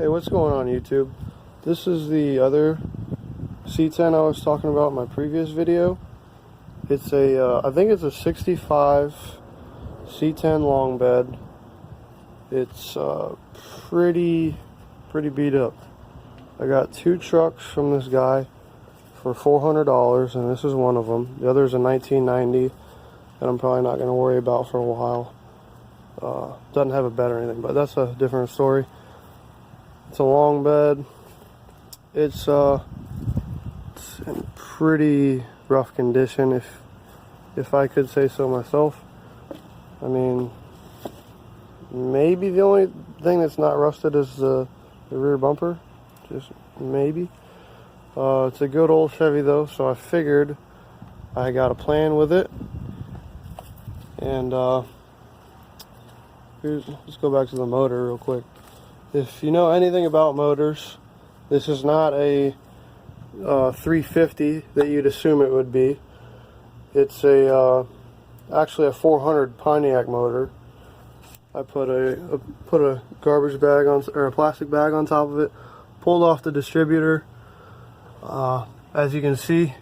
Hey, what's going on YouTube? This is the other C10 I was talking about in my previous video. It's a, I think it's a 65 C10 long bed. It's pretty beat up. I got 2 trucks from this guy for $400, and this is one of them. The other is a 1990 that I'm probably not going to worry about for a while. Doesn't have a bed or anything, but that's a different story. It's a long bed. It's in pretty rough condition, if I could say so myself. I mean, maybe the only thing that's not rusted is the rear bumper, just maybe. It's a good old Chevy though, so I figured I got a plan with it. And let's go back to the motor real quick. If you know anything about motors, this is not a 350 that you'd assume it would be. It's actually a 400 Pontiac motor. I put a garbage bag on, or a plastic bag on top of it, pulled off the distributor. As you can see,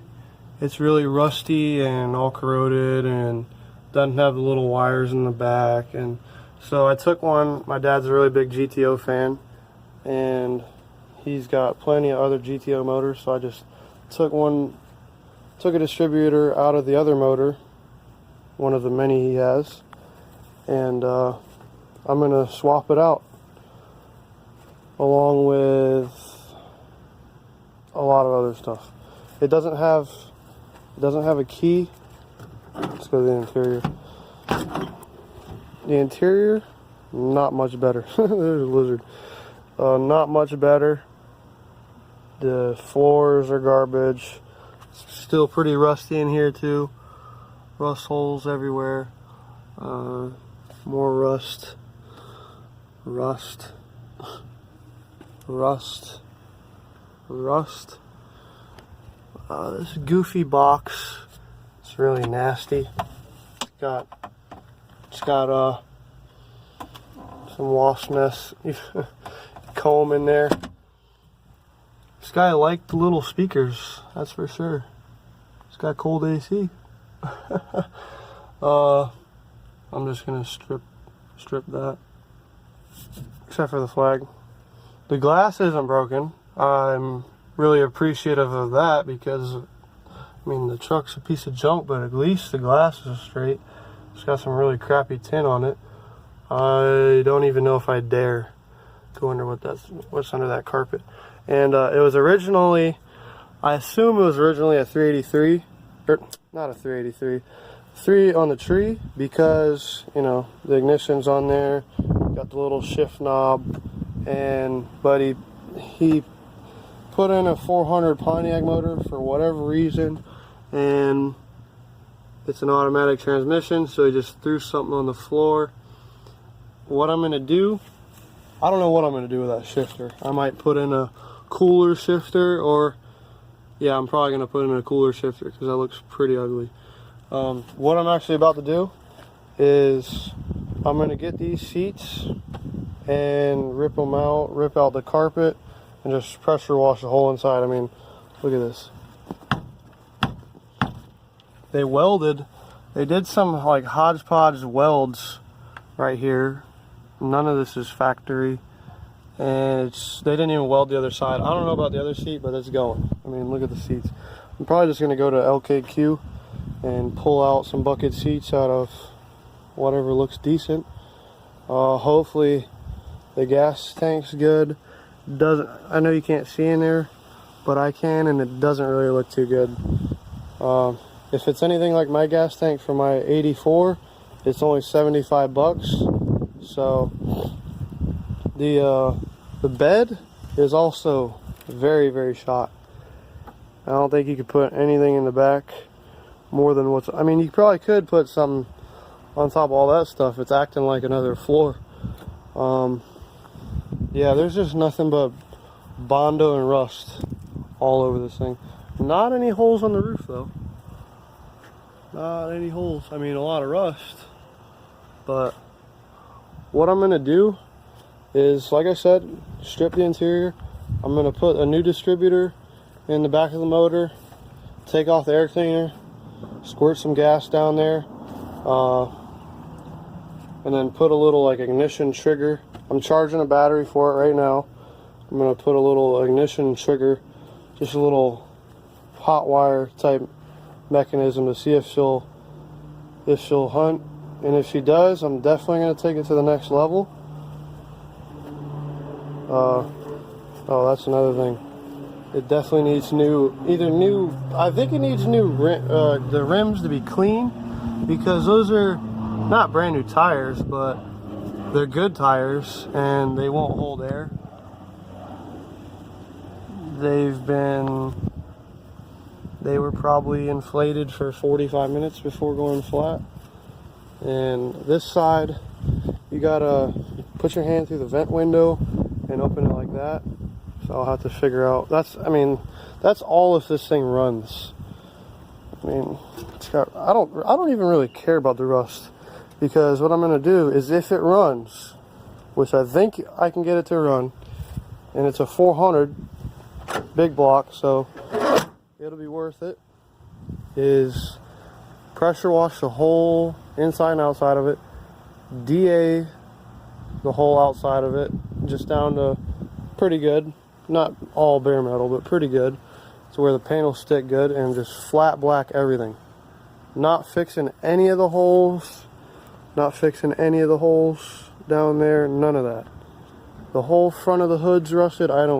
it's really rusty and all corroded and doesn't have the little wires in the back. And so I took one. My dad's a really big GTO fan, and he's got plenty of other GTO motors, so I just took a distributor out of the other motor, one of the many he has, and I'm gonna swap it out along with a lot of other stuff. It doesn't have a key. Let's go to the interior. The interior, not much better. There's a lizard. Not much better. The floors are garbage. Still pretty rusty in here too. Rust holes everywhere. More rust. This goofy box. It's really nasty. It's got some wasp nest comb in there. This guy liked the little speakers, that's for sure. It's got cold AC. I'm just gonna strip that, except for the flag. The glass isn't broken. I'm really appreciative of that because, I mean, the truck's a piece of junk, but at least the glass is straight. It's got some really crappy tint on it. I don't even know if I dare go under what's under that carpet. And it was originally, I assume it was originally a 383, or not a 383, 3 on the tree, because, you know, the ignition's on there, got the little shift knob, but he put in a 400 Pontiac motor for whatever reason, and it's an automatic transmission, so he just threw something on the floor. What I'm gonna do, I don't know what I'm gonna do with that shifter. I might put in a cooler shifter, or yeah, I'm probably gonna put in a cooler shifter because that looks pretty ugly. What I'm actually about to do is I'm gonna get these seats and rip them out, rip out the carpet, and just pressure wash the whole inside. I mean, look at this. They did some like hodgepodge welds right here. None of this is factory, and they didn't even weld the other side. I don't know about the other seat, but it's going. I mean, look at the seats. I'm probably just gonna go to LKQ and pull out some bucket seats out of whatever looks decent. Hopefully the gas tank's good. I know you can't see in there, but I can, and it doesn't really look too good. If it's anything like my gas tank for my 84, it's only 75 bucks. So the bed is also very shot. I don't think you could put anything in the back more than I mean, you probably could put something on top of all that stuff. It's acting like another floor. Yeah, there's just nothing but Bondo and rust all over this thing. Not any holes on the roof though. Not any holes. I mean, a lot of rust. But what I'm gonna do is, like I said, strip the interior. I'm going to put a new distributor in the back of the motor, take off the air cleaner, squirt some gas down there, and then put a little like ignition trigger. I'm charging a battery for it right now. I'm going to put a little ignition trigger, just a little hot wire type mechanism to see if she'll hunt. And if she does, I'm definitely going to take it to the next level. Oh, that's another thing. It definitely needs I think it needs the rims to be clean, because those are not brand new tires, but they're good tires and they won't hold air. They were probably inflated for 45 minutes before going flat. And this side, you gotta put your hand through the vent window and open it like that. So I'll have to figure out. That's all if this thing runs. I mean, I don't even really care about the rust, because what I'm gonna do is, if it runs, which I think I can get it to run, and it's a 400 big block, so it'll be worth it, is pressure wash the whole inside and outside of it, DA the whole outside of it, just down to pretty good, not all bare metal, but pretty good, to where the paint will stick good, and just flat black everything. Not fixing any of the holes, down there, none of that. The whole front of the hood's rusted, I don't